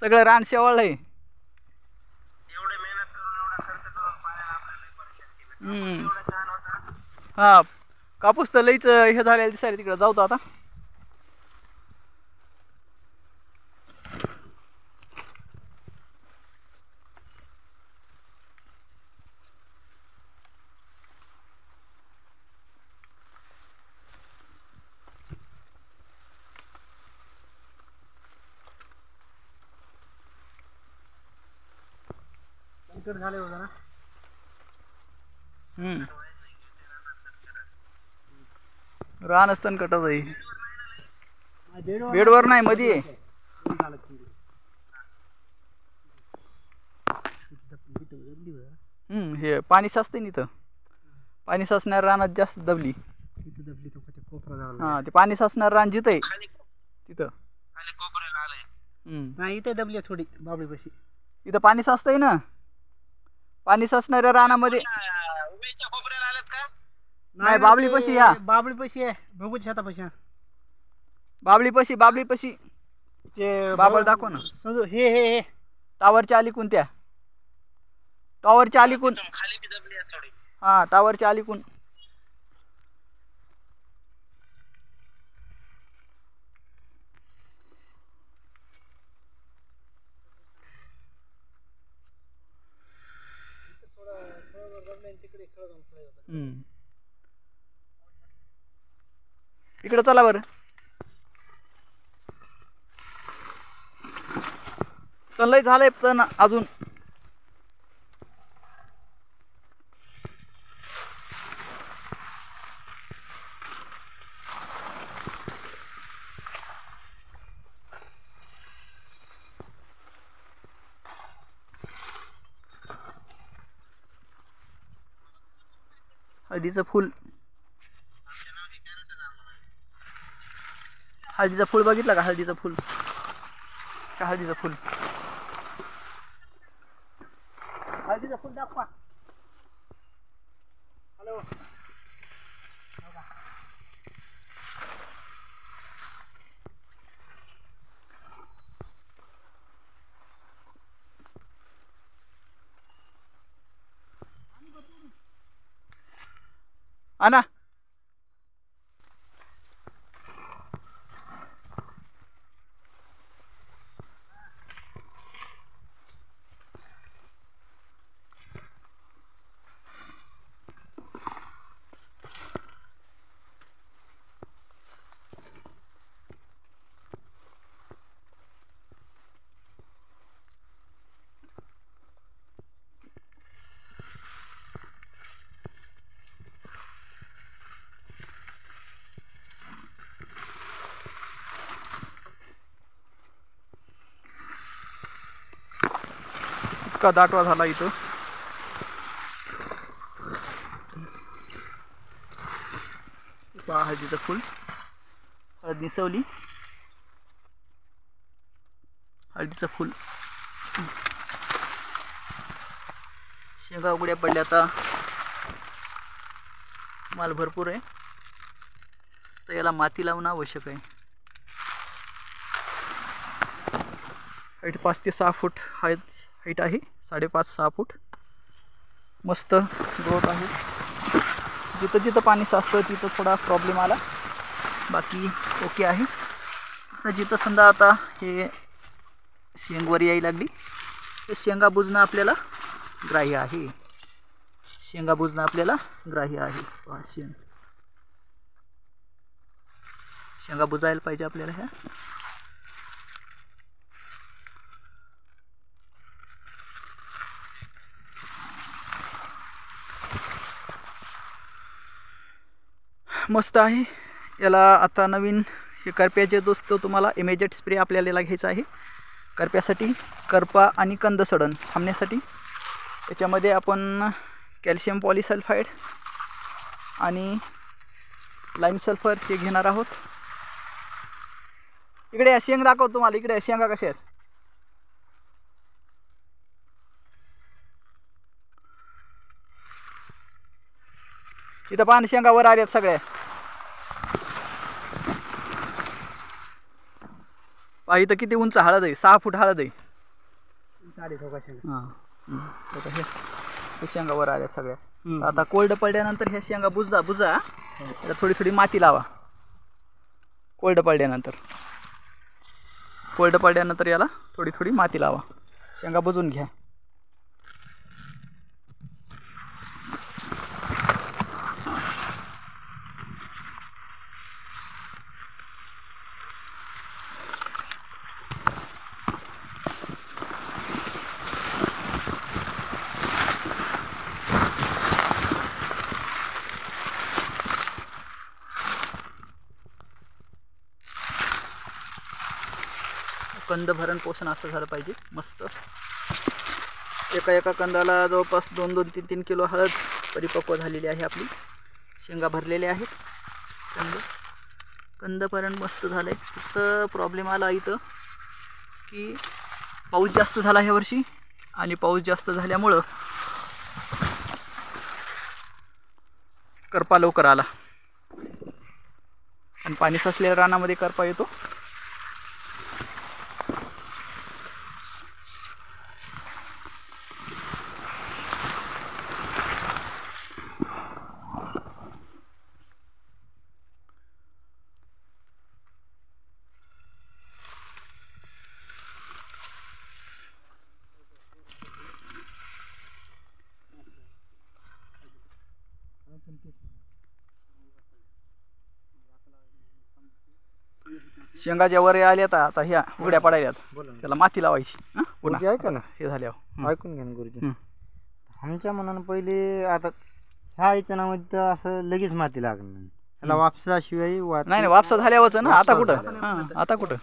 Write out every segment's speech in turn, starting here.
सगळं रान शेवाळलंय. एवढे मेहनत करून एवढा खर्च करून पाण्याला आपल्याला लई परेशान केलं. एवढा छान होता. हा कापूस तर लईच हे झालेलं दिसायला. तिकडे जाऊ आता. संकट झाले होता ना. रान असताना कटत आहे. बेडवर नाही मध्ये. हे पाणी साचते ना इथं. पाणी साचणाऱ्या रानात जास्त दबली. हा ते पाणी साचणार रान जिथं आहे तिथं खाली कोपऱ्याला आलंय. नाही इथे दबली थोडी बाबळी पशी. इथं पाणी साचतंय ना. पाणी साचणाऱ्या रानामध्ये उभेच्या कोपऱ्याला आलेत का? नाही बाबळी पशी. या बाबळी पशी आहे भोगूच्या शेतापाशी. बाबळी पशी ते बाबळ दाखव ना. हे हे हे टावरच्या अलीकून त्या टॉवरच्या अलीकून. खाली बी दबली आहे थोडी. हा टावरच्या अलीकून. इकडे चला बरं. लय झालंय पण अजून. हळदीचं फूल. हळदीचं फूल बघितलं का? हळदीचं फूल. हळदीचं फूल. हळदीचं फुल दाखवा. हॅलो आणा. इतका दाटवा झाला इथं. पहा हळदीचं फूल. हळद निसवली. हळदीचं फूल. शेंगा उघड्या पडल्या. आता माल भरपूर आहे तर याला माती लावणं आवश्यक आहे. हाईट 5 ते 6 फूट हाईट आहे. 5.5-6 फूट. मस्त ग्रोथ आहे. जिथं जिथं पाणी साचतं तिथं थोडा प्रॉब्लेम आला. बाकी ओके आहे. तर जिथं समजा आता हे शेंगवर यायला लागली ते शेंगा बुजणं आपल्याला ग्राह्य आहे. शेंगा बुजणं आपल्याला ग्राह्य आहे. शेंगा बुजायला पाहिजे आपल्याला ह्या. मस्त आहे. याला आता नवीन हे करप्याचे दोस्त तुम्हाला इमेजेट स्प्रे आपल्याला याला घ्यायचा आहे. करप्यासाठी करपा आणि कंद सडण थांबण्यासाठी याच्यामध्ये आपण कॅल्शियम पॉलिसल्फाईड आणि लाईम सल्फर हे घेणार आहोत. इकडे शेंग दाखवतो तुम्हाला. इकडे शेंगा कशा आहेत. इथं पान शेंगा वर आल्यात सगळ्या. पहा इथं किती उंच हळद आहे. 6 फूट हळद आहे. आली ठोका शेंगा. हां आता हे शेंगा वर आल्या सगळ्या. हम्म. आता कोल्ड पडल्यानंतर ह्या शेंगा बुजा त्याला थोडी थोडी माती लावा. कोल्ड पडल्यानंतर याला थोडी थोडी माती लावा. शेंगा बुजून घ्या. कंद भरण पोषण असं झालं पाहिजे मस्त. एका कंदाला जवळपास 2-3 किलो हळद परिपक्व झालेली आहे आपली. शेंगा भरलेल्या आहेत. कंद भरण मस्त झालंय. फक्त प्रॉब्लेम आला इथं की पाऊस जास्त झाला ह्या वर्षी आणि पाऊस जास्त झाल्यामुळं करपा लवकर आला आणि पाणी साचलेल्या रानामध्ये करपा येतो. शेंगा ज्या वर आल्यात आता ह्या उघड्या पडायल्यात. त्याला माती लावायची. गुरुजी ऐका ना, हे झाल्यावर ऐकून घ्या ना गुरुजी. आमच्या मनानं पहिले आता ह्या आईच्या नावामध्ये तर असं लगेच माती लागणार नाही. ह्याला वापसाशिवाय नाही वापसा झाल्यावरच ना. आता कुठं आता कुठं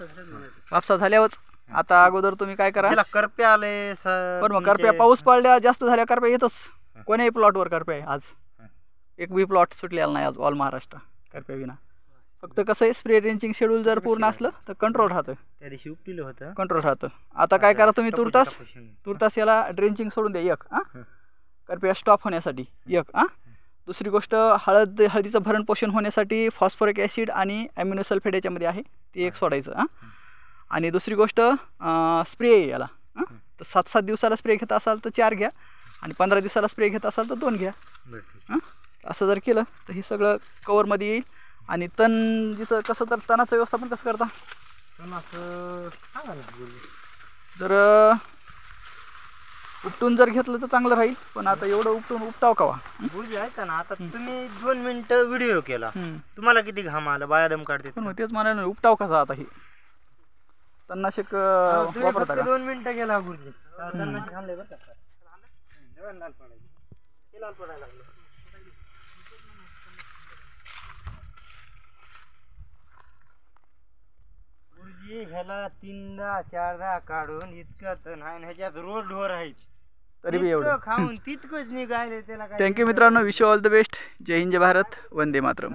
वापसा झाल्यावरच. आता अगोदर तुम्ही काय करा. करप्या आले सर. बरं मग करप्या पाऊस पडल्या जास्त झाल्या करप्या येतच. कोण्याही प्लॉटवर करप्या आहे. आज एक बी प्लॉट सुटलेला नाही आज ऑल महाराष्ट्र करप्या विना. फक्त कसं आहे स्प्रे ड्रेंचिंग शेड्यूल जर पूर्ण असलं तर कंट्रोल राहतं. त्या दिवशी उपटिलं होतं. कंट्रोल राहतं. आता काय करा तुम्ही तुर्तास याला ड्रेंचिंग सोडून द्या एक. करप्या स्टॉप होण्यासाठी एक. दुसरी गोष्ट हळदीचं भरण पोषण होण्यासाठी फॉस्फरिक ॲसिड आणि ॲम्युनो सल्फेट याच्यामध्ये आहे ते एक सोडायचं. आणि दुसरी गोष्ट स्प्रे याला तर 7-7 दिवसाला स्प्रे घेत असाल तर 4 घ्या आणि 15 दिवसाला स्प्रे घेत असाल तर 2 घ्या. असं जर केलं तर हे सगळं कवरमध्ये येईल. आणि तण जिथं कसं तर तणाचं व्यवस्थापन कसं करता. जर उपटून जर घेतलं तर चांगलं राहील. पण आता एवढं उपटाव कावा गुरुजी ऐका ना, आता तुम्ही 2 मिनिटं व्हिडिओ केला, तुम्हाला किती घाम आला, बायादम काढते. पण तेच म्हणाले उपटाव कसा आता हे तणनाशक वापरता का. 2 मिनिटं गेला गुरुजी. तणनाशक आणलंय बरं का. लाल पडायला लागलं. गुरुजी ह्याला 3-4 काढून इतकं तण आहे. ह्याच्यात रोज ढोर आहेत तरी बी एवढं खाऊन तितकंच निघायले त्याला. थँक्यू मित्रांनो. Wish you all the best. जय हिंद जय भारत. वंदे मातरम.